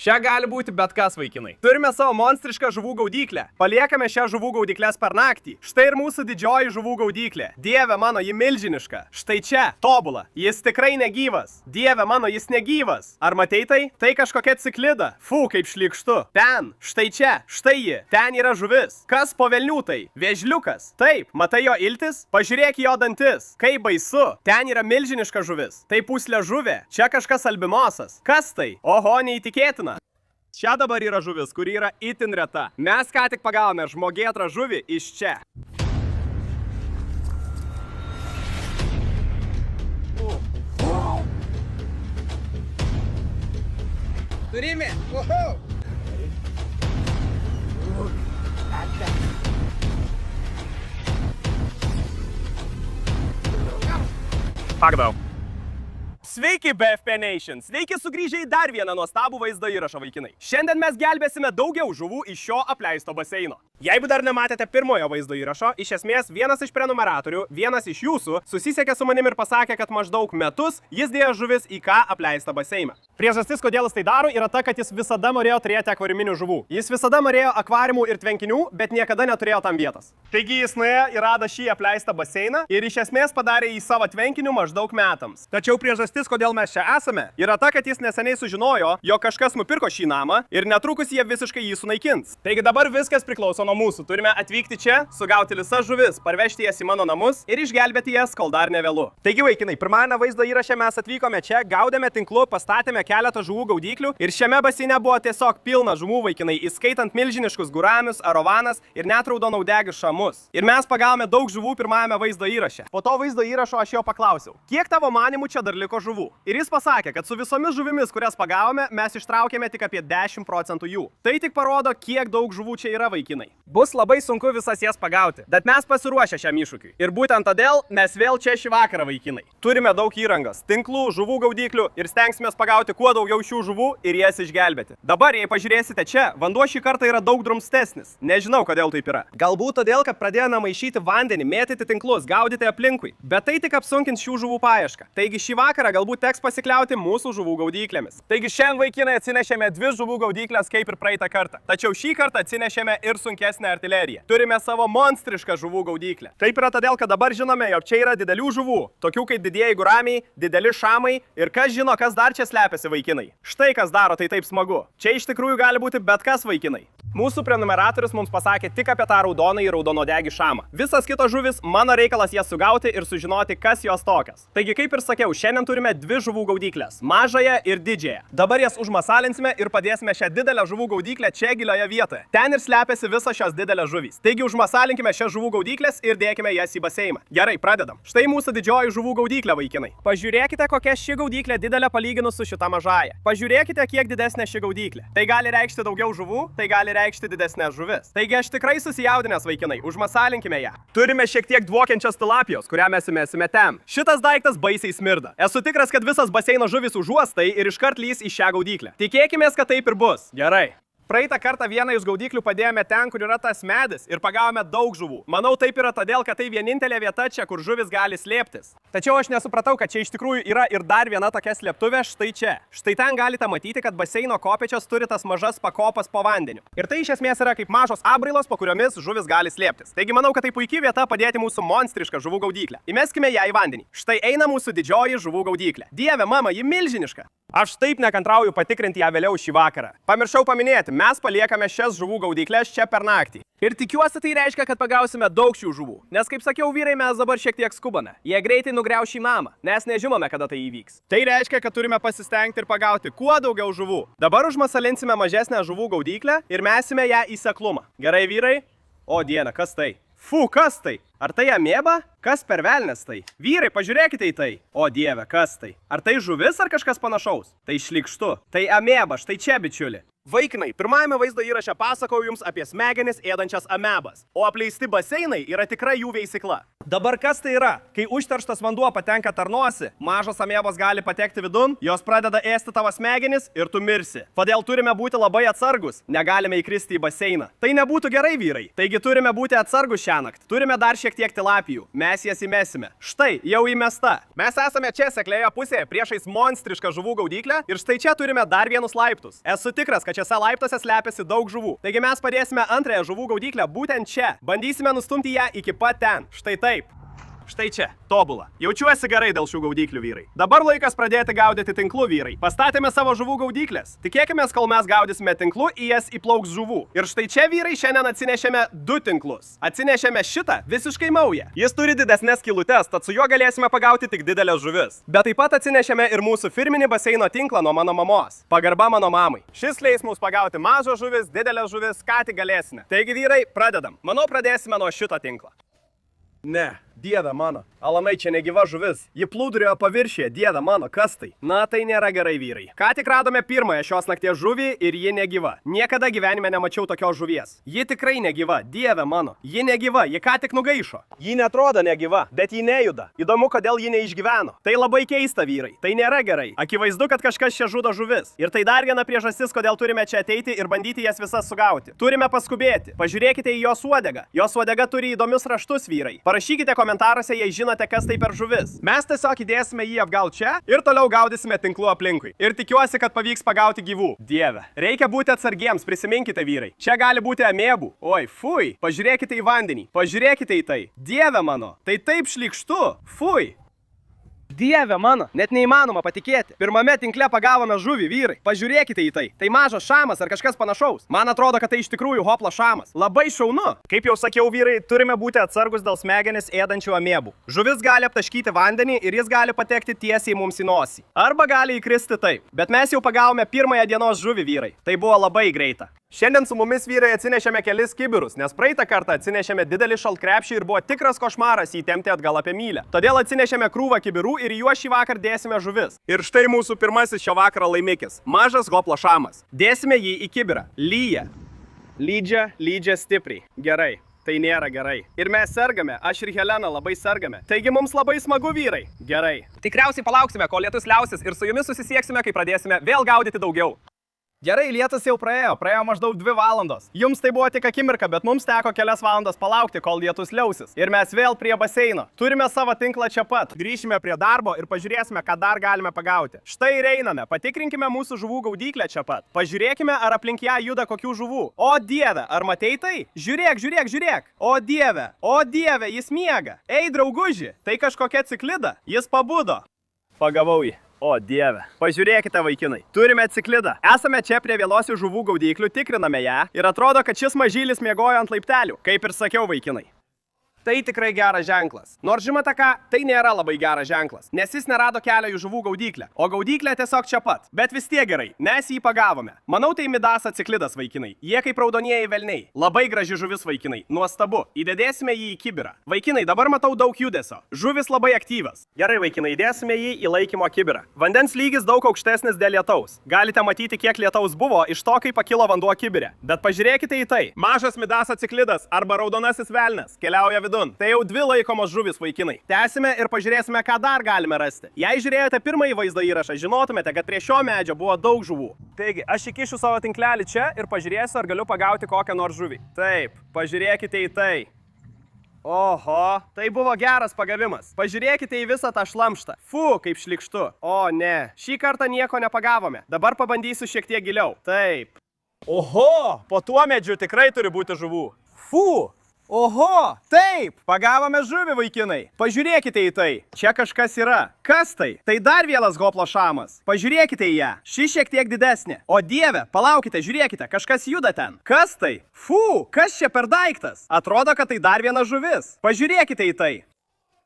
Šia gali būti bet kas, vaikinai. Turime savo monstrišką žuvų gaudyklę. Paliekame šią žuvų gaudykles per naktį. Štai ir mūsų didžioji žuvų gaudyklė. Dieve mano, ji milžiniška. Štai čia, tobula. Jis tikrai negyvas. Dieve mano, jis negyvas. Ar matei tai? Tai kažkokia ciklida. Fu, kaip šlykštu. Ten, štai čia, štai ji. Ten yra žuvis. Kas po velnių tai? Vėžliukas. Taip, matai jo iltis? Pažiūrėk į jo dantis. Kaip baisu. Ten yra milžiniška žuvis. Tai pūslė žuvė. Čia kažkas albinosas. Kas tai? Oho, neįtikėtina. Čia dabar yra žuvis, kuri yra itin reta. Mes ką tik pagavome žmogėtrą žuvį iš čia. Turime. Pagavau. Sveiki, BFP Nation! Sveiki sugrįžę į dar vieną nuostabų vaizdo įrašą, vaikinai. Šiandien mes gelbėsime daugiau žuvų iš šio apleisto baseino. Jeigu dar nematėte pirmojo vaizdo įrašo, iš esmės vienas iš prenumeratorių, vienas iš jūsų, susisiekė su manim ir pasakė, kad maždaug metus jis dėjo žuvis į ką apleistą baseiną. Priežastis, kodėl jis tai daro, yra ta, kad jis visada norėjo turėti akvariuminių žuvų. Jis visada norėjo akvariumų ir tvenkinių, bet niekada neturėjo tam vietos. Taigi jis nuėjo ir rado šį apleistą baseiną ir iš esmės padarė jį savo tvenkiniu maždaug metams. Tačiau priežastis, kodėl mes čia esame, yra ta, kad jis neseniai sužinojo, jog kažkas nupirko šį namą ir netrukus jie visiškai jį sunaikins. Taigi dabar viskas priklauso nuo mūsų. Turime atvykti čia, sugauti visas žuvis, parvežti jas į mano namus ir išgelbėti jas, kol dar nevėlu. Taigi, vaikinai, pirmajame vaizdo įraše mes atvykome čia, gaudėme tinklu, pastatėme keletą žuvų gaudyklių ir šiame baseine buvo tiesiog pilna žuvų, vaikinai, įskaitant milžiniškus guramius, arovanas ir net raudonaudegius šamus. Ir mes pagavome daug žuvų pirmajame vaizdo įraše. Po to vaizdo įrašo aš jo paklausiau, kiek tavo manimų čia dar liko žuvų? Ir jis pasakė, kad su visomis žuvimis, kurias pagavome, mes ištraukėme tik apie 10% jų. Tai tik parodo, kiek daug žuvų čia yra, vaikinai. Bus labai sunku visas jas pagauti, bet mes pasiruošę šiam iššūkiui. Ir būtent todėl mes vėl čia šį vakarą, vaikinai. Turime daug įrangos, tinklų, žuvų gaudyklių ir stengsimės pagauti kuo daugiau šių žuvų ir jas išgelbėti. Dabar, jei pažiūrėsite čia, vanduo šį kartą yra daug drumstesnis. Nežinau, kodėl taip yra. Galbūt todėl, kad pradėjome maišyti vandenį, mėtyti tinklus, gaudyti aplinkui. Bet tai tik apsunkins šių žuvų paiešką. Taigi šį vakarą galbūt teks pasikliauti mūsų žuvų gaudyklėmis. Taigi šiandien, vaikinai, atsinešėme 2 žuvų gaudyklės kaip ir praeitą kartą. Tačiau šį kartą atsinešėme ir sunkesnę artileriją. Turime savo monstrišką žuvų gaudyklę. Taip yra todėl, kad dabar žinome, jog čia yra didelių žuvų, tokių kaip didieji guramiai, dideli šamai ir kas žino, kas dar čia slepiasi, vaikinai. Štai kas daro tai taip smagu. Čia iš tikrųjų gali būti bet kas, vaikinai. Mūsų prenumeratorius mums pasakė tik apie tą raudoną ir raudonodegį šamą. Visas kitos žuvis, mano reikalas jas sugauti ir sužinoti, kas jos tokios. Taigi, kaip ir sakiau, šiandien turime 2 žuvų gaudyklės – mažąją ir didžiąją. Dabar jas užmasalinsime ir padėsime šią didelę žuvų gaudyklę čia gilioje vietoje. Ten ir slepiasi visos šios didelės žuvys. Taigi, užmasalinkime šias žuvų gaudyklės ir dėkime jas į baseiną. Gerai, pradedam. Štai mūsų didžioji žuvų gaudyklė, vaikinai. Pažiūrėkite, kokia ši gaudyklė didelė palyginus su šita mažąja. Pažiūrėkite, kiek didesnė ši gaudyklė. Tai gali reikšti daugiau žuvų, tai gali reikšti didesnės žuvis. Taigi aš tikrai susijaudinęs, vaikinai, užmasalinkime ją. Turime šiek tiek dvokiančios tilapijos, kurią mes įmesime ten. Šitas daiktas baisiai smirda. Esu tikras, kad visas baseino žuvis užuos tai ir iškart lys į šią gaudyklę. Tikėkimės, kad taip ir bus. Gerai. Praeitą kartą vieną iš gaudyklių padėjome ten, kur yra tas medis ir pagavome daug žuvų. Manau, taip yra todėl, kad tai vienintelė vieta čia, kur žuvis gali slėptis. Tačiau aš nesupratau, kad čia iš tikrųjų yra ir dar viena tokia slėptuvė štai čia. Štai ten galite matyti, kad baseino kopėčios turi tas mažas pakopas po vandeniu. Ir tai iš esmės yra kaip mažos apbrailos, po kuriomis žuvis gali slėptis. Taigi manau, kad tai puikia vieta padėti mūsų monstrišką žuvų gaudyklę. Įmeskime ją į vandenį. Štai eina mūsų didžioji žuvų gaudyklė. Dieve, mama, ji milžiniška. Aš taip nekantrauju patikrinti ją vėliau šį vakarą. Pamiršau paminėti, mes paliekame šias žuvų gaudyklės čia per naktį. Ir tikiuosi tai reiškia, kad pagausime daug šių žuvų. Nes kaip sakiau, vyrai, mes dabar šiek tiek skubame. Jie greitai nugriaus šį namą, nes nežinome, kada tai įvyks. Tai reiškia, kad turime pasistengti ir pagauti kuo daugiau žuvų. Dabar užmasalinsime mažesnę žuvų gaudyklę ir mesime ją į seklumą. Gerai, vyrai? O diena, kas tai? Fu, kas tai? Ar tai amėba? Kas per velnes tai? Vyrai, pažiūrėkite į tai. O dieve, kas tai? Ar tai žuvis ar kažkas panašaus? Tai šlykštu. Tai amėba, štai čia, bičiuli. Vaikinai, pirmajame vaizdo įraše pasakojau jums apie smegenis ėdančias amebas, o apleisti baseinai yra tikra jų veisykla. Dabar kas tai yra? Kai užterštas vanduo patenka per nosį, mažos amebos gali patekti vidun, jos pradeda ėsti tavo smegenis ir tu mirsi. Todėl turime būti labai atsargus, negalime įkristi į baseiną. Tai nebūtų gerai, vyrai. Taigi turime būti atsargus šiąnakt. Turime dar šiek tiek tilapijų. Mes jas įmesime. Štai, jau įmesta. Mes esame čia seklėje pusėje priešais monstrišką žuvų gaudyklę ir štai čia turime dar vienus laiptus. Esu tikras, kad šiose laiptuose slepiasi daug žuvų. Taigi mes padėsime antrąją žuvų gaudyklę būtent čia. Bandysime nustumti ją iki pat ten. Štai taip. Štai čia, tobula. Jaučiuosi gerai dėl šių gaudyklių, vyrai. Dabar laikas pradėti gaudyti tinklų, vyrai. Pastatėme savo žuvų gaudyklės. Tikėkime, kol mes gaudysime tinklų, į jas įplauks žuvų. Ir štai čia, vyrai, šiandien atsinešėme 2 tinklus. Atsinešėme šitą visiškai naują. Jis turi didesnės skylutes, tad su juo galėsime pagauti tik didelės žuvis. Bet taip pat atsinešėme ir mūsų firminį baseino tinklą nuo mano mamos. Pagarba mano mamai. Šis leis mums pagauti mažos žuvis, didelės žuvis, ką tik galėsime. Taigi, vyrai, pradedam. Manau, pradėsime nuo šito tinklo. Ne. Dieve mano, Alanai, čia negyva žuvis. Ji plūdurėjo paviršyje, dieve mano, kas tai? Na, tai nėra gerai, vyrai. Ką tik radome pirmąją šios nakties žuvį ir ji negyva. Niekada gyvenime nemačiau tokios žuvies. Ji tikrai negyva, dieve mano. Ji negyva, ji ką tik nugaišo. Ji netrodo negyva, bet ji nejuda. Įdomu, kodėl ji neišgyveno. Tai labai keista, vyrai. Tai nėra gerai. Akivaizdu, kad kažkas čia žudo žuvis. Ir tai dar viena priežastis, kodėl turime čia ateiti ir bandyti jas visas sugauti. Turime paskubėti. Pažiūrėkite į jos uodegą. Jos uodega turi įdomius raštus, vyrai. Parašykite komentaruose, jei žinote, kas tai per žuvis. Mes tiesiog įdėsime jį atgal čia ir toliau gaudysime tinklų aplinkui. Ir tikiuosi, kad pavyks pagauti gyvų. Dieve. Reikia būti atsargiems, prisiminkite, vyrai. Čia gali būti amėbų. Oi, fui. Pažiūrėkite į vandenį. Pažiūrėkite į tai. Dieve mano. Tai taip šlykštu. Fui. Dieve mano, net neįmanoma patikėti. Pirmame tinkle pagavome žuvį, vyrai. Pažiūrėkite į tai. Tai mažas šamas ar kažkas panašaus. Man atrodo, kad tai iš tikrųjų hoplo šamas. Labai šaunu. Kaip jau sakiau, vyrai, turime būti atsargus dėl smegenis ėdančių amėbų. Žuvis gali aptaškyti vandenį ir jis gali patekti tiesiai mums į nosį. Arba gali įkristi taip. Bet mes jau pagavome pirmąją dienos žuvį, vyrai. Tai buvo labai greita. Šiandien su mumis, vyrai, atsinešėme kelis kibirus, nes praeitą kartą atsinešėme didelį šaltkrepšį ir buvo tikras košmaras įtempti atgal apie mylę. Todėl atsinešėme krūvą kibirų ir juo šį vakar dėsime žuvis. Ir štai mūsų pirmasis šio vakaro laimikis – mažas hoplo šamas. Dėsime jį į kibirą. Lyja. Lydžia stipriai. Gerai. Tai nėra gerai. Ir mes sergame, aš ir Helena labai sergame. Taigi mums labai smagu, vyrai. Gerai. Tikriausiai palauksime, kol lietus liausis ir su jumis susisieksime, kai pradėsime vėl gaudyti daugiau. Gerai, lietus jau praėjo maždaug 2 valandos. Jums tai buvo tik akimirka, bet mums teko kelias valandas palaukti, kol lietus liausis. Ir mes vėl prie baseino. Turime savo tinklą čia pat. Grįšime prie darbo ir pažiūrėsime, ką dar galime pagauti. Štai ir einame, patikrinkime mūsų žuvų gaudyklę čia pat. Pažiūrėkime, ar aplink ją juda kokių žuvų. O dieve, ar matei tai? Žiūrėk. O dieve, jis miega. Ei, drauguži, tai kažkokia ciklida. Jis pabudo. Pagavau jį. O dieve. Pažiūrėkite, vaikinai. Turime ciklidą. Esame čia prie vėlosių žuvų gaudyklių, tikriname ją ir atrodo, kad šis mažylis miegojo ant laiptelių. Kaip ir sakiau, vaikinai. Tai tikrai geras ženklas. Nors žinote ką, tai nėra labai geras ženklas, nes jis nerado kelio į žuvų gaudyklę, o gaudyklė tiesiog čia pat. Bet vis tiek gerai, mes jį pagavome. Manau, tai Midasa ciklidas, vaikinai. Jie kaip raudonieji velniai. Labai graži žuvis, vaikinai. Nuostabu. Įdėsime jį į kibirą. Vaikinai, dabar matau daug judesio. Žuvis labai aktyvas. Gerai, vaikinai, įdėsime jį į laikymo kibirą. Vandens lygis daug aukštesnis dėl lietaus. Galite matyti, kiek lietaus buvo iš to, kai pakilo vanduo kibirė. Bet pažiūrėkite į tai. Mažas Midasa ciklidas arba raudonasis velnias keliauja vidun. Tai jau 2 laikomos žuvis, vaikinai. Tęsime ir pažiūrėsime, ką dar galime rasti. Jei žiūrėjote pirmąjį vaizdo įrašą, žinotumėte, kad prie šio medžio buvo daug žuvų. Taigi, aš įkišiu savo tinklelį čia ir pažiūrėsiu, ar galiu pagauti kokią nors žuvį. Taip, pažiūrėkite į tai. Oho, tai buvo geras pagavimas. Pažiūrėkite į visą tą šlamštą. Fu, kaip šlykštu. O ne, šį kartą nieko nepagavome. Dabar pabandysiu šiek tiek giliau. Taip. Oho, po tuo medžiu tikrai turi būti žuvų. Fu. Oho, taip, pagavome žuvį, vaikinai. Pažiūrėkite į tai. Čia kažkas yra. Kas tai? Tai dar vienas hoplo šamas. Pažiūrėkite į ją. Ši šiek tiek didesnė. O dieve, palaukite, žiūrėkite, kažkas juda ten. Kas tai? Fu, kas čia per daiktas? Atrodo, kad tai dar viena žuvis. Pažiūrėkite į tai.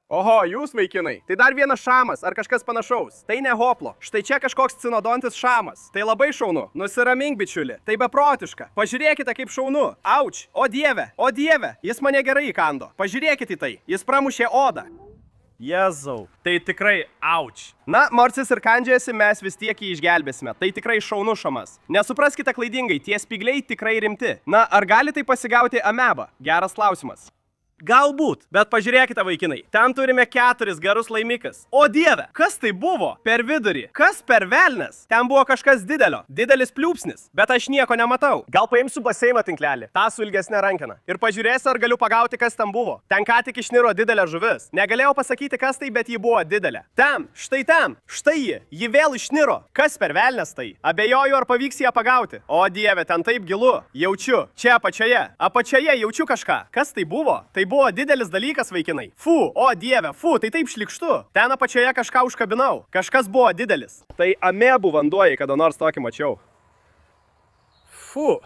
Oho, jūs, vaikinai, tai dar vienas šamas ar kažkas panašaus. Tai ne hoplo. Štai čia kažkoks cinodontis šamas. Tai labai šaunu. Nusiramink, bičiuli. Tai beprotiška. Pažiūrėkite, kaip šaunu. Auč. O dieve. Jis mane gerai įkando. Pažiūrėkite į tai. Jis pramušė odą. Jezau. Tai tikrai auč. Na, nors jis ir kandžiasi, mes vis tiek jį išgelbėsime. Tai tikrai šaunu šamas. Nesupraskite klaidingai, tie spygliai tikrai rimti. Na, ar gali tai pasigauti amebą? Geras klausimas. Galbūt, bet pažiūrėkite, vaikinai, ten turime 4 garus laimikas. O dieve, kas tai buvo? Per vidurį. Kas per velnes? Ten buvo kažkas didelio. Didelis pliūpsnis. Bet aš nieko nematau. Gal paimsiu baseino tinklelį, tą su ilgesnė rankena. Ir pažiūrėsiu, ar galiu pagauti, kas ten buvo. Ten ką tik išniro didelė žuvis. Negalėjau pasakyti, kas tai, bet ji buvo didelė. Ten, štai ji. Ji vėl išniro. Kas per velnes tai? Abejoju, ar pavyks ją pagauti. O dieve, ten taip gilu. Jaučiu. Čia apačioje. Apačioje jaučiu kažką. Kas tai buvo? Tai buvo didelis dalykas, vaikinai. Fu, o dieve, fu, tai taip šlikštu. Ten apačioje kažką užkabinau. Kažkas buvo didelis. Tai amebų vanduo, jei kada nors tokį mačiau. Fu.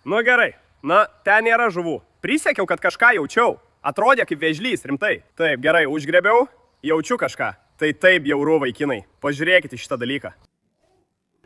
Nu gerai. Na, ten nėra žuvų. Prisiekiau, kad kažką jaučiau. Atrodė kaip vėžlys, rimtai. Taip, gerai, užgrėbiau. Jaučiu kažką. Tai taip bjauru, vaikinai. Pažiūrėkite šitą dalyką.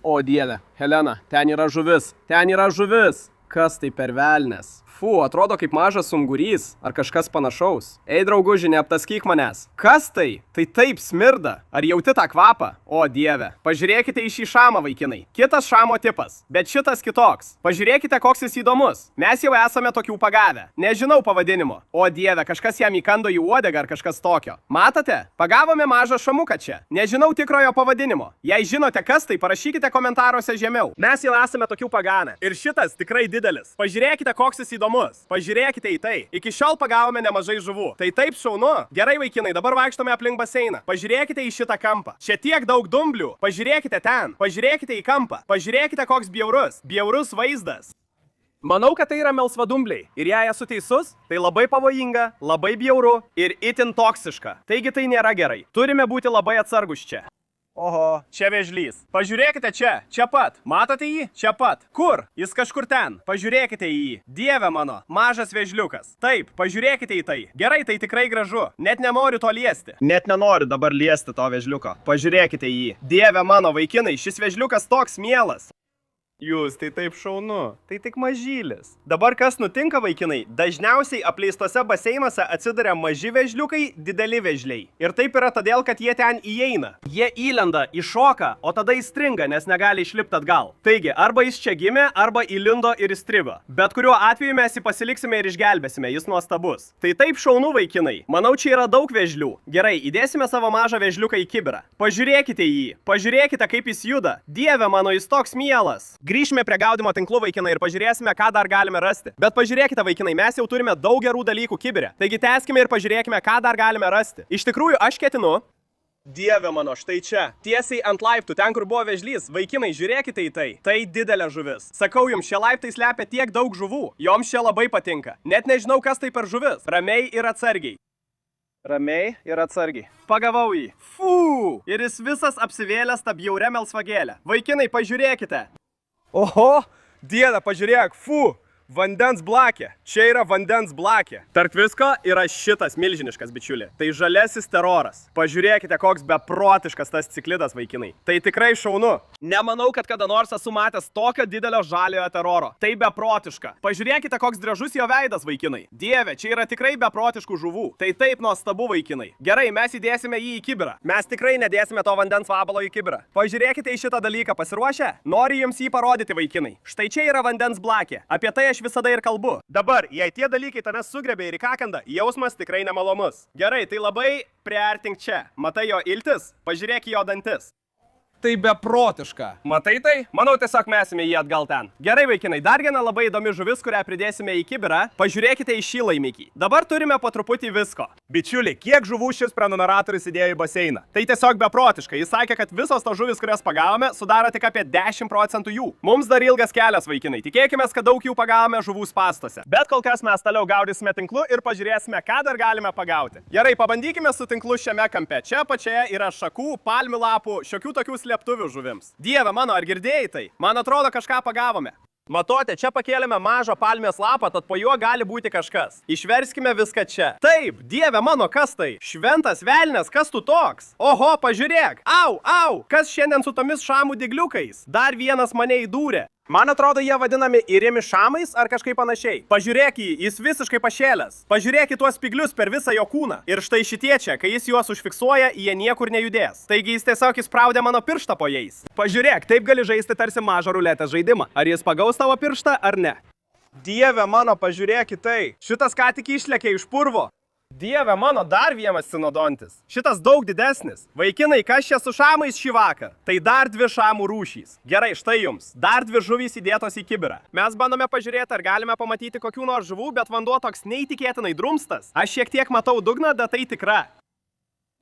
O dieve, Helena, ten yra žuvis. Ten yra žuvis. Kas tai per velnes? Fu, atrodo kaip mažas ungurys ar kažkas panašaus. Ei, drauguži, neaptaskyk manęs. Kas tai? Tai taip smirda. Ar jauti tą kvapą? O dieve. Pažiūrėkite į šį šamą, vaikinai. Kitas šamo tipas, bet šitas kitoks. Pažiūrėkite, koks jis įdomus. Mes jau esame tokių pagavę. Nežinau pavadinimo. O dieve, kažkas jam įkando į uodegą ar kažkas tokio. Matote? Pagavome mažą šamuką čia. Nežinau tikrojo pavadinimo. Jei žinote, kas tai, parašykite komentaruose žemiau. Mes jau esame tokių pagavę. Ir šitas tikrai didelis. Pažiūrėkite, koks jis įdomus. Pažiūrėkite į tai. Iki šiol pagavome nemažai žuvų. Tai taip šaunu. Gerai, vaikinai, dabar vaikštome aplink baseiną. Pažiūrėkite į šitą kampą. Čia tiek daug dumblių. Pažiūrėkite ten. Pažiūrėkite į kampą. Pažiūrėkite, koks bjaurus. Bjaurus vaizdas. Manau, kad tai yra melsvadumbliai. Ir jei esu teisus, tai labai pavojinga, labai bjauru ir itin toksiška. Taigi tai nėra gerai. Turime būti labai atsargus čia. Oho, čia vėžlys. Pažiūrėkite čia pat. Matote jį? Čia pat. Kur? Jis kažkur ten. Pažiūrėkite į jį. Dieve mano, mažas vėžliukas. Taip, pažiūrėkite į tai. Gerai, tai tikrai gražu. Net nenoriu to liesti. Net nenoriu dabar liesti to vėžliuko. Pažiūrėkite į jį. Dieve mano, vaikinai, šis vėžliukas toks mielas. Jūs, tai taip šaunu. Tai tik mažylis. Dabar kas nutinka, vaikinai? Dažniausiai apleistose baseinuose atsiduria maži vėžliukai, dideli vėžliai. Ir taip yra todėl, kad jie ten įeina. Jie įlenda, iššoka, o tada įstringa, nes negali išlipti atgal. Taigi, arba jis čia gimė, arba įlindo ir įstrigo. Bet kuriuo atveju mes jį pasiliksime ir išgelbėsime, jis nuostabus. Tai taip šaunu, vaikinai. Manau, čia yra daug vėžlių. Gerai, įdėsime savo mažą vėžliuką į kibirą. Pažiūrėkite į jį. Pažiūrėkite, kaip jis juda. Dieve mano, jis toks mielas. Grįžime prie gaudimo tinklų, vaikinai, ir pažiūrėsime, ką dar galime rasti. Bet pažiūrėkite, vaikinai, mes jau turime daug gerų dalykų kibire. Taigi tęskime ir pažiūrėkime, ką dar galime rasti. Iš tikrųjų, aš ketinu. Dieve mano, štai čia. Tiesiai ant laiptų, ten, kur buvo vėžlys. Vaikinai, žiūrėkite į tai. Tai didelė žuvis. Sakau jums, šie laiptai slepia tiek daug žuvų. Joms čia labai patinka. Net nežinau, kas tai per žuvis. Ramiai ir atsargiai. Ramiai ir atsargiai. Pagavau jį. Fū! Ir jis visas apsivėlęs tą bjaurią melsvagėlę. Vaikinai, pažiūrėkite. Oho, dieve, pažiūrėk, fu, vandens blakė. Čia yra vandens blakė. Tarp visko yra šitas milžiniškas, bičiuli. Tai žalesis teroras. Pažiūrėkite, koks beprotiškas tas ciklidas, vaikinai. Tai tikrai šaunu. Nemanau, kad kada nors esu matęs tokio didelio žaliojo teroro. Tai beprotiška. Pažiūrėkite, koks gražus jo veidas, vaikinai. Dieve, čia yra tikrai beprotiškų žuvų. Tai taip nuostabu, vaikinai. Gerai, mes įdėsime jį į kibirą. Mes tikrai nedėsime to vandens vabalo į kibirą. Pažiūrėkite į šitą dalyką. Pasiruošę? Noriu jums jį parodyti, vaikinai. Štai čia yra vandens blakė. Apie tai aš visada ir kalbu. Dabar, jei tie dalykai tave sugrebė ir įkakandą, jausmas tikrai nemalomus. Gerai, tai labai priartink čia. Matai jo iltis? Pažiūrėk į jo dantis. Tai beprotiška. Matai tai? Manau, tiesiog mesime jį atgal ten. Gerai, vaikinai, dar viena labai įdomi žuvis, kurią pridėsime į kibirą. Pažiūrėkite į šį laimikį. Dabar turime po truputį visko. Bičiuliai, kiek žuvų šis prenumeratorius įdėjo į baseiną? Tai tiesiog beprotiška. Jis sakė, kad visos tos žuvis, kurias pagavome, sudaro tik apie 10% jų. Mums dar ilgas kelias, vaikinai. Tikėkime, kad daug jų pagavome žuvų spąstuose. Bet kol kas mes toliau gaudysime tinklu ir pažiūrėsime, ką dar galime pagauti. Gerai, pabandykime su tinklu šiame kampe. Čia apačioje yra šakų, palmių lapų, šiokių tokių slėptuvių žuvims. Dieve mano, ar girdėjai tai? Man atrodo, kažką pagavome. Matote, čia pakėlėme mažą palmės lapą, tad po juo gali būti kažkas. Išverskime viską čia. Taip, dieve mano, kas tai? Šventas velnias, kas tu toks? Oho, pažiūrėk. Au, au, kas šiandien su tomis šamų dygliukais? Dar vienas mane įdūrė. Man atrodo, jie vadinami įrimi šamais ar kažkaip panašiai. Pažiūrėk jį, jis visiškai pašėlęs. Pažiūrėk į tuos spiglius per visą jo kūną. Ir štai šitie čia, kai jis juos užfiksuoja, jie niekur nejudės. Taigi jis tiesiog įspraudė mano pirštą po jais. Pažiūrėk, taip gali žaisti tarsi mažą ruletės žaidimą. Ar jis pagaus tavo pirštą ar ne? Dieve mano, pažiūrėk į tai. Šitas ką tik išlėkė iš purvo. Dieve mano, dar vienas sinodontis. Šitas daug didesnis. Vaikinai, kas čia su šamais šį vakar? Tai dar 2 šamų rūšys. Gerai, štai jums. Dar 2 žuvys įdėtos į kibirą. Mes bandome pažiūrėti, ar galime pamatyti kokių nors žuvų, bet vanduo toks neįtikėtinai drumstas. Aš šiek tiek matau dugną, bet tai tikra.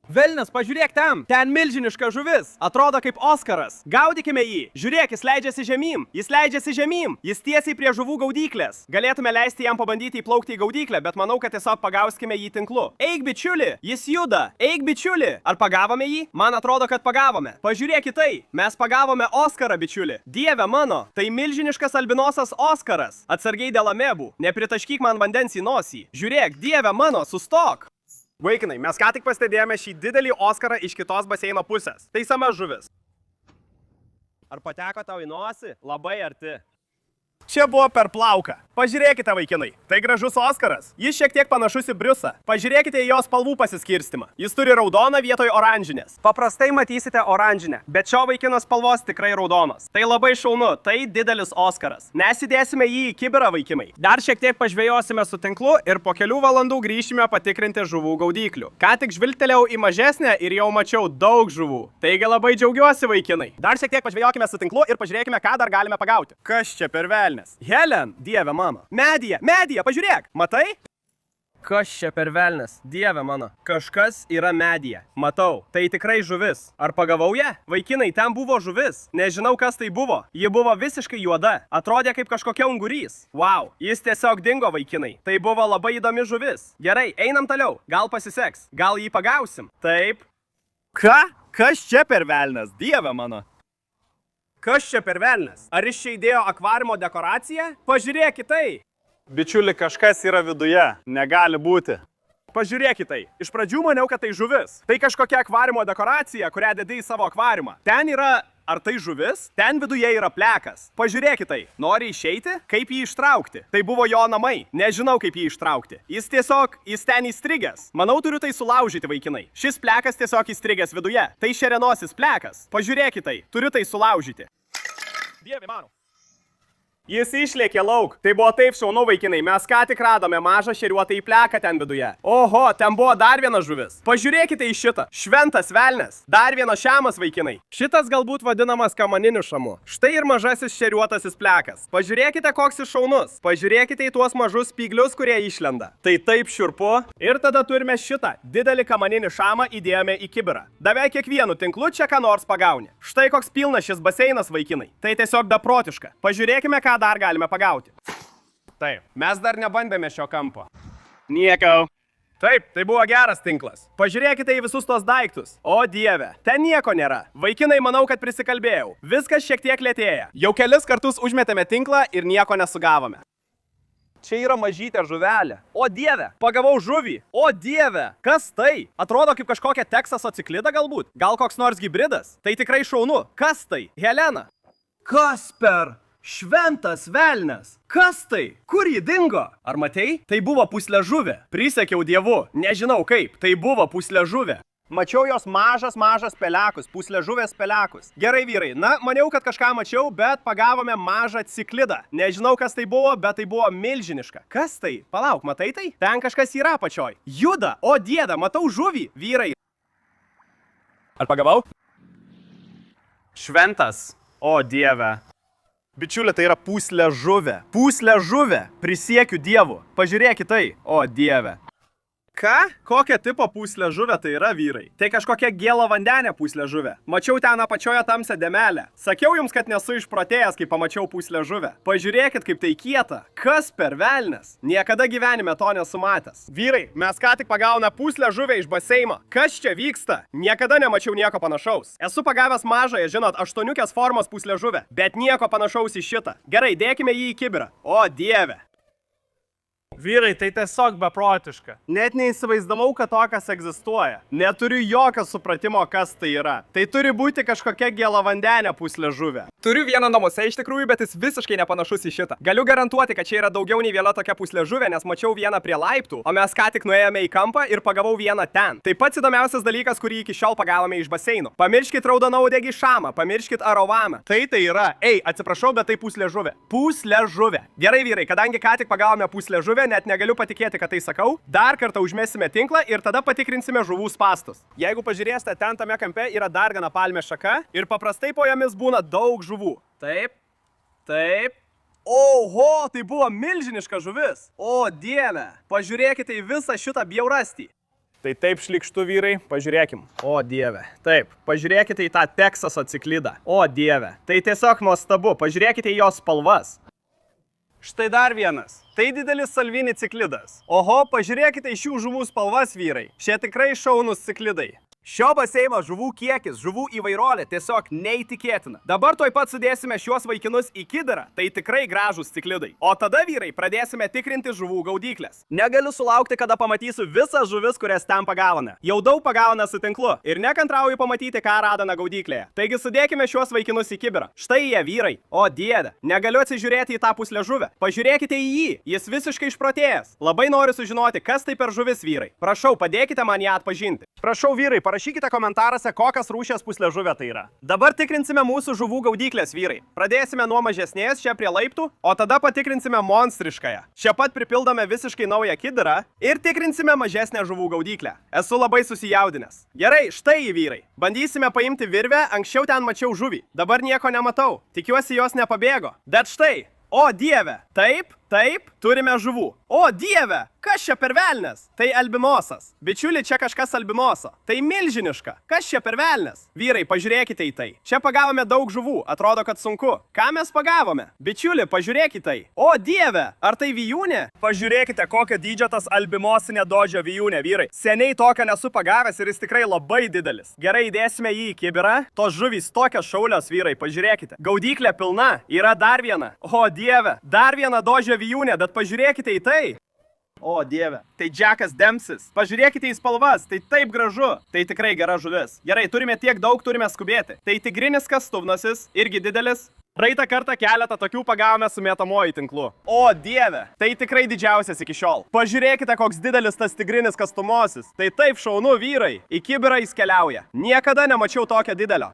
Velnias, pažiūrėk ten. Ten milžiniška žuvis. Atrodo kaip Oskaras. Gaudykime jį. Žiūrėk, jis leidžiasi žemyn. Jis leidžiasi žemyn. Jis tiesiai prie žuvų gaudyklės. Galėtume leisti jam pabandyti įplaukti į gaudyklę, bet manau, kad tiesiog pagauskime jį tinklu. Eik, bičiuli. Jis juda. Eik, bičiuli. Ar pagavome jį? Man atrodo, kad pagavome. Pažiūrėk į tai. Mes pagavome Oskarą, bičiuli. Dieve mano. Tai milžiniškas albinosas Oskaras. Atsargiai dėl amebų. Nepritaškyk man vandens į nosį. Žiūrėk, dieve mano, sustok. Vaikinai, mes ką tik pastebėjome šį didelį Oskarą iš kitos baseino pusės. Tai sama žuvis. Ar pateko tau į nosį? Labai arti. Čia buvo per plauką. Pažiūrėkite, vaikinai. Tai gražus Oskaras. Jis šiek tiek panašus į Briusą. Pažiūrėkite į jo spalvų pasiskirstimą. Jis turi raudoną vietoj oranžinės. Paprastai matysite oranžinę, bet šio vaikino spalvos tikrai raudonos. Tai labai šaunu. Tai didelis Oskaras. Mes įdėsime jį į kibirą, vaikinai. Dar šiek tiek pažvejosime su tinklu ir po kelių valandų grįšime patikrinti žuvų gaudyklių. Ką tik žvilgtelėjau į mažesnę ir jau mačiau daug žuvų. Taigi labai džiaugiuosi, vaikinai. Dar šiek tiek pažvejokime su tinklu ir pažiūrėkime, ką dar galime pagauti. Kas čia per velnias? Helen, dieve mano. Medija, pažiūrėk, matai? Kas čia per velnias? Dieve mano. Kažkas yra medija. Matau, tai tikrai žuvis. Ar pagavau ją? Vaikinai, ten buvo žuvis. Nežinau, kas tai buvo. Ji buvo visiškai juoda. Atrodė kaip kažkokia ungurys. Wow, jis tiesiog dingo, vaikinai. Tai buvo labai įdomi žuvis. Gerai, einam toliau. Gal pasiseks. Gal jį pagausim. Taip. Ką? Kas čia per velnias? Dieve mano. Kas čia per velnias? Ar jis čia įdėjo akvariumo dekoraciją? Pažiūrėk į tai. Bičiuli, kažkas yra viduje. Negali būti. Pažiūrėk į tai. Iš pradžių maniau, kad tai žuvis. Tai kažkokia akvariumo dekoracija, kurią dedi į savo akvariumą. Ten yra... Ar tai žuvis? Ten viduje yra plekas. Pažiūrėk į tai. Nori išeiti? Kaip jį ištraukti? Tai buvo jo namai. Nežinau, kaip jį ištraukti. Jis ten įstrigęs. Manau, turiu tai sulaužyti, vaikinai. Šis plekas tiesiog įstrigęs viduje. Tai šerenosis plekas. Pažiūrėk į tai. Turiu tai sulaužyti. Dieve mano. Jis išlėkė lauk. Tai buvo taip šaunu, vaikinai. Mes ką tik radome mažą šeriuotą į pleką ten viduje. Oho, ten buvo dar viena žuvis. Pažiūrėkite į šitą. Šventas velnias. Dar vienas šamas, vaikinai. Šitas galbūt vadinamas kamaniniu šamu. Štai ir mažasis šeriuotasis plekas. Pažiūrėkite, koks jis šaunus. Pažiūrėkite į tuos mažus spyglius, kurie išlenda. Tai taip šiurpu. Ir tada turime šitą. Didelį kamaninį šamą įdėjome į kibirą. Beveik kiekvienu tinklu čia ką nors pagauni. Štai koks pilnas šis baseinas, vaikinai. Tai tiesiog beprotiška. Pažiūrėkime, ką dar galime pagauti. Taip, mes dar nebandėme šio kampo. Nieko. Taip, tai buvo geras tinklas. Pažiūrėkite į visus tos daiktus. O dieve, ten nieko nėra. Vaikinai, manau, kad prisikalbėjau. Viskas šiek tiek lėtėja. Jau kelis kartus užmetėme tinklą ir nieko nesugavome. Čia yra mažytė žuvelė. O dieve, pagavau žuvį. O dieve, kas tai? Atrodo kaip kažkokia Teksaso ciklida galbūt. Gal koks nors hibridas? Tai tikrai šaunu. Kas tai? Helena. Kasper. Šventas velnias. Kas tai? Kur jį dingo? Ar matei? Tai buvo pūsležuvė. Prisekiau dievu. Nežinau kaip. Tai buvo pūsležuvė. Mačiau jos mažas pelekus. Pūsležuvės pelekus. Gerai, vyrai. Na, maniau, kad kažką mačiau, bet pagavome mažą ciklidą. Nežinau, kas tai buvo, bet tai buvo milžiniška. Kas tai? Palauk, matai tai? Ten kažkas yra apačioj. Juda. O dieve, matau žuvį. Vyrai. Ar pagavau? Šventas. O dieve. Bičiulė, tai yra pūsležuvė. Pūsležuvė. Prisiekiu dievu. Pažiūrėk į tai. O dieve. Ką? Kokia tipo pūsležuvė tai yra, vyrai? Tai kažkokia gėlo vandenė pūsležuvė. Mačiau ten apačioje tamsią dėmelę. Sakiau jums, kad nesu išprotėjęs, kai pamačiau pūsležuvę. Pažiūrėkit, kaip tai kieta. Kas per velnias? Niekada gyvenime to nesu matęs. Vyrai, mes ką tik pagavome pūsležuvę iš baseino. Kas čia vyksta? Niekada nemačiau nieko panašaus. Esu pagavęs mažąją, žinot, 8 formos pūsležuvę, bet nieko panašaus į šitą. Gerai, dėkime jį į kibirą. O dieve. Vyrai, tai tiesiog beprotiška. Net neįsivaizdavau, kad tokias egzistuoja. Neturiu jokio supratimo, kas tai yra. Tai turi būti kažkokia gėlavandenė puslėžuvė. Turiu vieną namuose iš tikrųjų, bet jis visiškai nepanašus į šitą. Galiu garantuoti, kad čia yra daugiau nei viena tokia puslėžuvė, nes mačiau vieną prie laiptų, o mes ką tik nuėjome į kampą ir pagavau vieną ten. Tai pats įdomiausias dalykas, kurį iki šiol pagavome iš baseino. Pamirškit raudonaudegį šamą, pamirškit arovamą. Tai yra. Ei, atsiprašau, bet tai puslėžuvė. Puslėžuvė. Gerai, vyrai, kadangi ką tik pagavome puslėžuvę, net negaliu patikėti, kad tai sakau. Dar kartą užmesime tinklą ir tada patikrinsime žuvų spastus. Jeigu pažiūrėsite, ten tame kampe yra dar viena palmės šaka ir paprastai po jomis būna daug žuvų. Taip. Taip. Oho, tai buvo milžiniška žuvis. O, dieve. Pažiūrėkite į visą šitą bjaurastį. Tai taip šlikštu, vyrai, pažiūrėkim. O, dieve. Taip, pažiūrėkite į tą Teksaso ciklidą. O, dieve. Tai tiesiog nuostabu, pažiūrėkite į jos spalvas. Štai dar vienas. Tai didelis salvini ciklidas. Oho, pažiūrėkite į šių žuvų spalvas, vyrai. Šie tikrai šaunus ciklidai. Šio baseino žuvų kiekis, žuvų įvairovė tiesiog neįtikėtina. Dabar tuoj pat sudėsime šiuos vaikinus į kibirą, tai tikrai gražūs ciklidai. O tada, vyrai, pradėsime tikrinti žuvų gaudyklės. Negaliu sulaukti, kada pamatysiu visas žuvis, kurias ten pagavome. Jau daug pagavome su tinklu ir nekantrauju pamatyti, ką radome gaudyklėje. Taigi sudėkime šiuos vaikinus į kibirą. Štai jie, vyrai. O, dieve, negaliu atsižiūrėti į tą puslėžuvę. Pažiūrėkite į jį, jis visiškai išprotėjęs. Labai noriu sužinoti, kas tai per žuvis, vyrai. Prašau, padėkite man ją atpažinti. Prašau, vyrai, parašykite komentaruose, kokias rūšies puslėžuvė tai yra. Dabar tikrinsime mūsų žuvų gaudyklės, vyrai. Pradėsime nuo mažesnės čia prie laiptų, o tada patikrinsime monstriškąją. Čia pat pripildome visiškai naują kibirą ir tikrinsime mažesnę žuvų gaudyklę. Esu labai susijaudinęs. Gerai, štai jį, vyrai. Bandysime paimti virvę, anksčiau ten mačiau žuvį. Dabar nieko nematau. Tikiuosi, jos nepabėgo. Bet štai. O, dieve. Taip, taip, turime žuvų. O, dieve, kas čia per velnes? Tai albimosas. Bičiuli, čia kažkas albimoso. Tai milžiniška. Kas čia per velnes? Vyrai, pažiūrėkite į tai. Čia pagavome daug žuvų. Atrodo, kad sunku. Ką mes pagavome? Bičiuli, pažiūrėkite tai. O, dieve, ar tai vijūnė? Pažiūrėkite, kokio dydžio tas albimosinė dodžio vijūnė, vyrai. Seniai tokio nesu pagavęs ir jis tikrai labai didelis. Gerai, įdėsime jį į kibirą. Tos žuvys tokios šaulios, vyrai, pažiūrėkite. Gaudyklė pilna. Yra dar viena. O, dieve, dar viena dodžio vijūnė, bet pažiūrėkite į tai. O, dieve, tai Jackas Dempsis. Pažiūrėkite į spalvas, tai taip gražu. Tai tikrai gera žuvis. Gerai, turime tiek daug, turime skubėti. Tai tigrinis kastuvnasis, irgi didelis. Praeitą kartą keletą tokių pagavome su mėtamuoju tinklu. O, dieve, tai tikrai didžiausias iki šiol. Pažiūrėkite, koks didelis tas tigrinis kastumosis. Tai taip šaunu, vyrai. Į kibirą jis keliauja. Niekada nemačiau tokio didelio.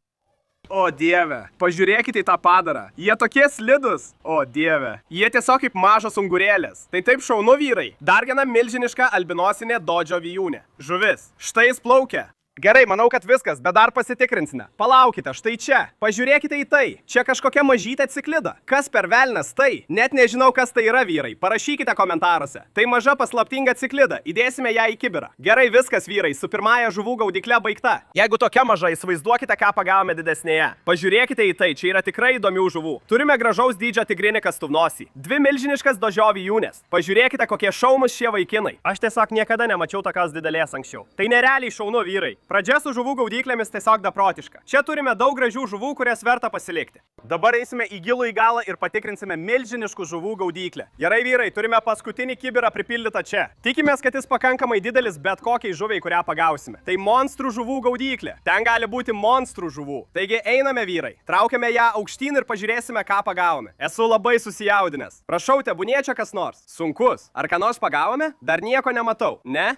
O, dieve, pažiūrėkite į tą padarą. Jie tokie slidus. O, dieve, jie tiesiog kaip mažas ungurėlės. Tai taip šaunu, vyrai. Dar viena milžiniška albinosinė dodžio vijūnė. Žuvis. Štai jis plaukia. Gerai, manau, kad viskas, bet dar pasitikrinsime. Palaukite, štai čia. Pažiūrėkite į tai. Čia kažkokia mažytė ciklida. Kas per velnes tai? Net nežinau, kas tai yra, vyrai. Parašykite komentaruose. Tai maža paslaptinga ciklida. Įdėsime ją į kibirą. Gerai, viskas, vyrai. Su pirmąja žuvų gaudykle baigta. Jeigu tokia maža, įsivaizduokite, ką pagavome didesnėje. Pažiūrėkite į tai. Čia yra tikrai įdomių žuvų. Turime gražaus dydžio tigrinį kastuvnosį. Dvi milžiniškas dožio vijūnės. Pažiūrėkite, kokie šaunūs šie vaikinai. Aš tiesiog niekada nemačiau tokios didelės anksčiau. Tai nerealiai šaunu, vyrai. Pradžia su žuvų gaudyklėmis tiesiog beprotiška. Čia turime daug gražių žuvų, kurias verta pasilikti. Dabar eisime į gilų į galą ir patikrinsime milžiniškų žuvų gaudyklę. Gerai, vyrai, turime paskutinį kibirą pripildytą čia. Tikimės, kad jis pakankamai didelis bet kokiai žuviai, kurią pagausime. Tai monstrų žuvų gaudyklė. Ten gali būti monstrų žuvų. Taigi einame, vyrai. Traukiame ją aukštyn ir pažiūrėsime, ką pagavome. Esu labai susijaudinęs. Prašau, tebūnie čia kas nors. Sunkus. Ar ką nors pagavome? Dar nieko nematau. Ne?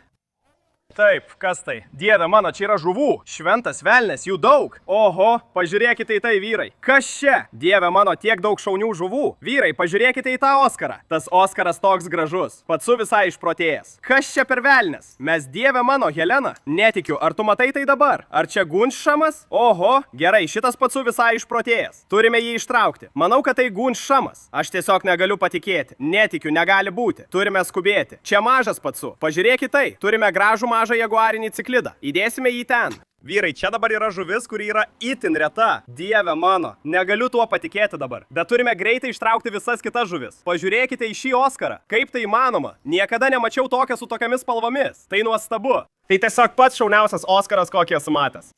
Taip, kas tai? Dieve mano, čia yra žuvų. Šventas velnes, jų daug. Oho, pažiūrėkite į tai, vyrai. Kas čia? Dieve mano, tiek daug šaunių žuvų. Vyrai, pažiūrėkite į tą Oskarą. Tas Oskaras toks gražus. Pats visai išprotėjęs. Kas čia per velnes? Mes, dieve mano, Helena. Netikiu, ar tu matai tai dabar? Ar čia gunšamas? Oho, gerai, šitas pats visai išprotėjęs. Turime jį ištraukti. Manau, kad tai gunšamas. Aš tiesiog negaliu patikėti. Netikiu, negali būti. Turime skubėti. Čia mažas pats. Pažiūrėkite tai. Turime gražų mažą jaguarinį ciklidą. Įdėsime jį ten. Vyrai, čia dabar yra žuvis, kuri yra itin reta. Dieve mano, negaliu tuo patikėti dabar. Bet turime greitai ištraukti visas kitas žuvis. Pažiūrėkite į šį Oskarą. Kaip tai įmanoma? Niekada nemačiau tokio su tokiamis spalvomis. Tai nuostabu. Tai tiesiog pats šauniausias Oskaras, kokį esu matęs.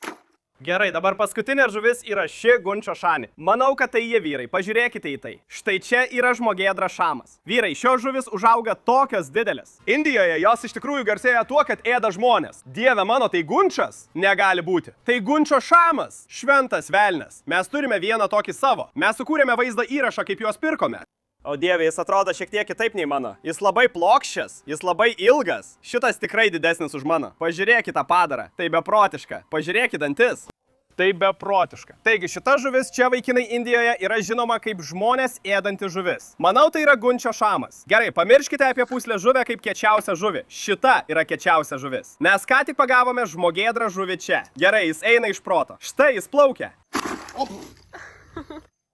Gerai, dabar paskutinė žuvis yra ši gunčio šani. Manau, kad tai jie vyrai, pažiūrėkite į tai. Štai čia yra žmogėdra šamas. Vyrai, šios žuvis užauga tokios didelės. Indijoje jos iš tikrųjų garsėja tuo, kad ėda žmonės. Dieve mano, tai gunčas? Negali būti. Tai gunčio šamas. Šventas velnias. Mes turime vieną tokį savo. Mes sukūrėme vaizdo įrašą, kaip juos pirkome. O dieve, jis atrodo šiek tiek kitaip nei mano. Jis labai plokščias, jis labai ilgas. Šitas tikrai didesnis už mano. Pažiūrėkite tą padarą. Tai beprotiška. Pažiūrėkite dantis. Tai beprotiška. Taigi šita žuvis čia vaikinai Indijoje yra žinoma kaip žmonės ėdanti žuvis. Manau, tai yra gunčio šamas. Gerai, pamirškite apie pūslę žuvę kaip kiečiausią žuvį. Šita yra kiečiausia žuvis. Mes ką tik pagavome žmogėdrą žuvį čia. Gerai, jis eina iš proto. Štai jis plaukia.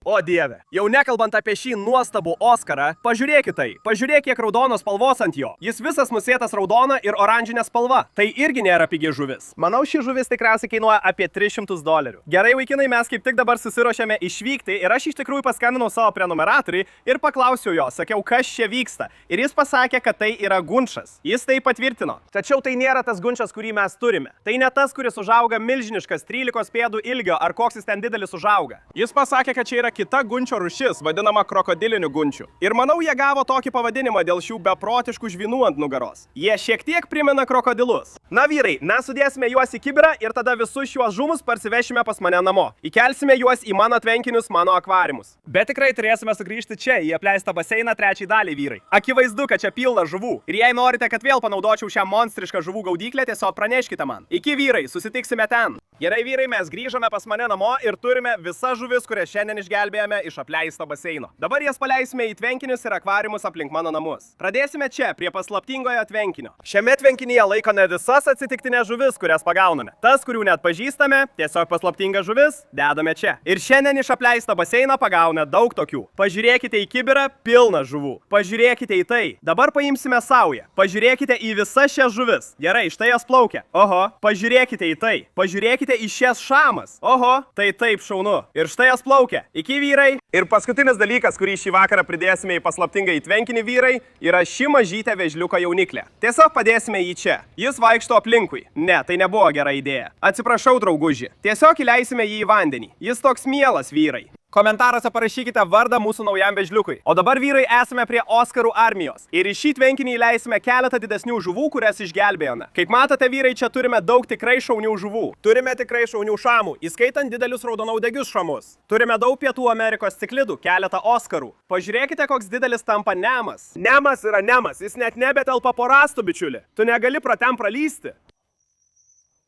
O dieve, jau nekalbant apie šį nuostabų Oskarą, pažiūrėkit tai, pažiūrėk kiek raudonos spalvos ant jo. Jis visas nusėtas raudona ir oranžinė spalva. Tai irgi nėra pigi žuvis. Manau, ši žuvis tikriausiai kainuoja apie $300. Gerai, vaikinai, mes kaip tik dabar susiruošėme išvykti ir aš iš tikrųjų paskambinau savo prenumeratoriui ir paklausiau jo, sakiau, kas čia vyksta. Ir jis pasakė, kad tai yra gunčas. Jis tai patvirtino. Tačiau tai nėra tas gunčas, kurį mes turime. Tai ne tas, kuris užauga milžiniškas 13 pėdų ilgio ar koks jis ten didelis užauga. Jis pasakė, kad čia yra kita gunčio rūšis, vadinama krokodiliniu gunčiu. Ir manau, jie gavo tokį pavadinimą dėl šių beprotiškų žvynų ant nugaros. Jie šiek tiek primena krokodilus. Na vyrai, mes sudėsime juos į kibirą ir tada visus šiuos žumus parsivešime pas mane namo. Įkelsime juos į mano tvenkinius, mano akvariumus. Bet tikrai turėsime sugrįžti čia, į apleistą baseiną trečiai daliai, vyrai. Akivaizdu, kad čia pilna žuvų. Ir jei norite, kad vėl panaudočiau šią monstrišką žuvų gaudyklę, tiesiog praneškite man. Iki vyrai, susitiksime ten. Gerai vyrai, mes grįžome pas mane namo ir turime visas žuvis, kurias šiandien išgelbėjome iš apleisto baseino. Dabar jas paleisime į tvenkinius ir akvariumus aplink mano namus. Pradėsime čia, prie paslaptingojo tvenkinio. Šiame tvenkinyje laikome visas atsitiktinės žuvis, kurias pagauname. Tas, kurių net pažįstame, tiesiog paslaptinga žuvis, dedame čia. Ir šiandien iš apleisto baseino pagauna daug tokių. Pažiūrėkite į kibirą, pilna žuvų. Pažiūrėkite į tai. Dabar paimsime saują. Pažiūrėkite į visas šias žuvis. Gerai, štai jos plaukia. Oho, pažiūrėkite į tai. Pažiūrėkite į šias šamas. Oho, tai taip šaunu. Ir štai jos plaukia. Iki vyrai. Ir paskutinis dalykas, kurį šį vakarą pridėsime į paslaptingą į tvenkinį vyrai, yra ši mažytė vėžliuko jauniklė. Tiesiog padėsime jį čia. Jis vaikšto aplinkui. Ne, tai nebuvo gera idėja. Atsiprašau, drauguži. Tiesiog įleisime jį į vandenį. Jis toks mielas, vyrai. Komentaruose parašykite vardą mūsų naujam vėžliukui. O dabar vyrai esame prie Oskarų armijos. Ir į šį tvenkinį įleisime keletą didesnių žuvų, kurias išgelbėjome. Kaip matote, vyrai, čia turime daug tikrai šaunių žuvų. Turime tikrai šaunių šamų, įskaitant didelius raudonaudegius šamus. Turime daug Pietų Amerikos ciklidų, keletą Oskarų. Pažiūrėkite, koks didelis tampa nemas. Nemas yra nemas, jis net nebetelpa po rąstų, bičiuli. Tu negali pro ten pralysti.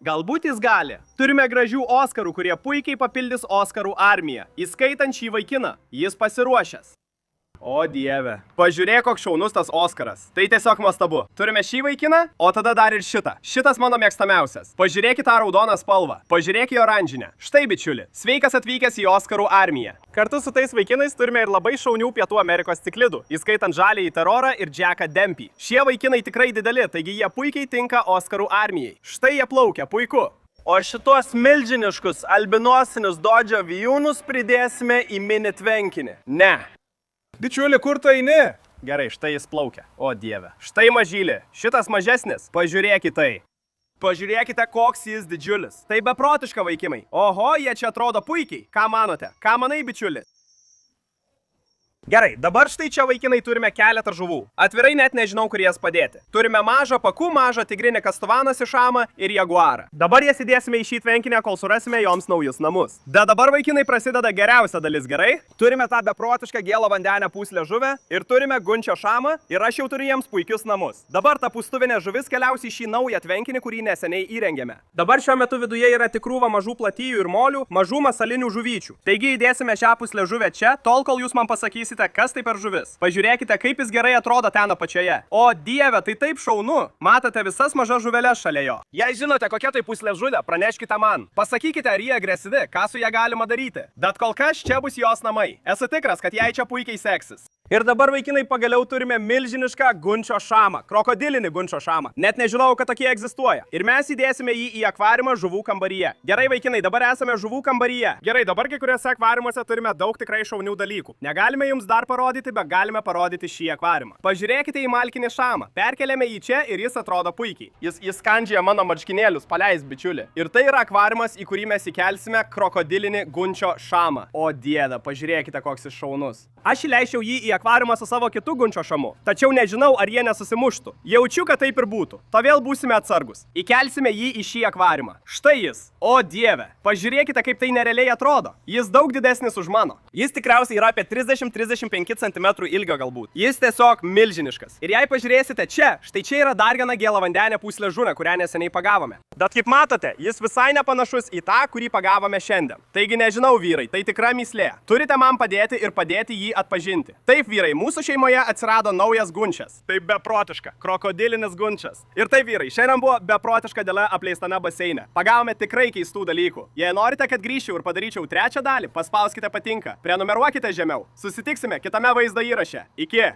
Galbūt jis gali. Turime gražių Oskarų, kurie puikiai papildys Oskarų armiją. Įskaitant šį vaikiną. Jis pasiruošęs. O dieve. Pažiūrėk, koks šaunus tas Oskaras. Tai tiesiog nuostabu. Turime šį vaikiną, o tada dar ir šitą. Šitas mano mėgstamiausias. Pažiūrėk į tą raudoną spalvą. Pažiūrėk į oranžinę. Štai, bičiuli. Sveikas atvykęs į Oskarų armiją. Kartu su tais vaikinais turime ir labai šaunių Pietų Amerikos ciklidų, įskaitant žaliąjį terorą ir Jacką Dempį. Šie vaikinai tikrai dideli, taigi jie puikiai tinka Oskarų armijai. Štai jie plaukia, puiku. O šitos milžiniškus albinosinius dodžio vijūnus pridėsime į mini tvenkinį. Ne. Bičiuli, kur tu eini? Gerai, štai jis plaukia. O dieve. Štai mažylė. Šitas mažesnis. Pažiūrėkite tai. Pažiūrėkite, koks jis didžiulis. Tai beprotiška vaikimai. Oho, jie čia atrodo puikiai. Ką manote? Ką manai, bičiuli? Gerai, dabar štai čia vaikinai turime keletą žuvų. Atvirai net nežinau, kur jas padėti. Turime mažą pakų, mažą tigrinį kastuvaną sišamą ir jaguarą. Dabar jas įdėsime į šį tvenkinę, kol surasime joms naujus namus. Dabar vaikinai prasideda geriausia dalis, gerai? Turime tą beprotišką gėlo vandenę pūslę žuvę ir turime gunčio šamą ir aš jau turiu jiems puikius namus. Dabar ta pūstuvinė žuvis keliaus į šį naują tvenkinį, kurį neseniai įrengėme. Dabar šiuo metu viduje yra tik krūva mažų platijų ir molių, mažų masalinių žuvyčių. Taigi įdėsime šią pūslę žuvę čia, tol kol jūs man pasakysite, kas tai per žuvis. Pažiūrėkite, kaip jis gerai atrodo ten apačioje. O dieve, tai taip šaunu. Matote visas mažas žuveles šalia jo. Jei žinote, kokia tai pūslė žuvė, praneškite man. Pasakykite, ar jie agresyvi, ką su ją galima daryti. Bet kol kas čia bus jos namai. Esu tikras, kad jai čia puikiai seksis. Ir dabar, vaikinai, pagaliau turime milžinišką gunčio šamą, krokodilinį gunčio šamą. Net nežinau, kad tokie egzistuoja. Ir mes įdėsime jį į akvariumą žuvų kambaryje. Gerai, vaikinai, dabar esame žuvų kambaryje. Gerai, dabar kai kuriuose akvariumuose turime daug tikrai šaunių dalykų. Negalime jums dar parodyti, bet galime parodyti šį akvariumą. Pažiūrėkite į malkinį šamą. Perkeliame jį čia ir jis atrodo puikiai. Jis skandžia mano marškinėlius, paleis bičiulį. Ir tai yra akvariumas, į kurį mes įkelsime krokodilinį gunčio šamą. O dieve, pažiūrėkite, koks jis šaunus. Aš įleičiau jį į akvariumą su savo kitu gunčio šamu, tačiau nežinau, ar jie nesusimuštų. Jaučiu, kad taip ir būtų. Todėl būsime atsargus. Įkelsime jį į šį akvariumą. Štai jis. O dieve, pažiūrėkite, kaip tai nerealiai atrodo. Jis daug didesnis už mano. Jis tikriausiai yra apie 30-35 cm ilgio galbūt. Jis tiesiog milžiniškas. Ir jei pažiūrėsite čia, štai čia yra dar viena gėlavandenė pūslėžūnė, kurią neseniai pagavome. Bet kaip matote, jis visai nepanašus į tą, kurį pagavome šiandien. Taigi nežinau, vyrai, tai tikra mįslė. Turite man padėti ir padėti jį atpažinti. Taip, vyrai, mūsų šeimoje atsirado naujas gunčias. Tai beprotiška, krokodilinis gunčias. Ir taip, vyrai, šiandien buvo beprotiška dėlė apleistame baseine. Pagavome tikrai keistų dalykų. Jei norite, kad grįžčiau ir padaryčiau trečią dalį, paspauskite patinka. Prenumeruokite žemiau. Susitiksime kitame vaizdo įraše. Iki.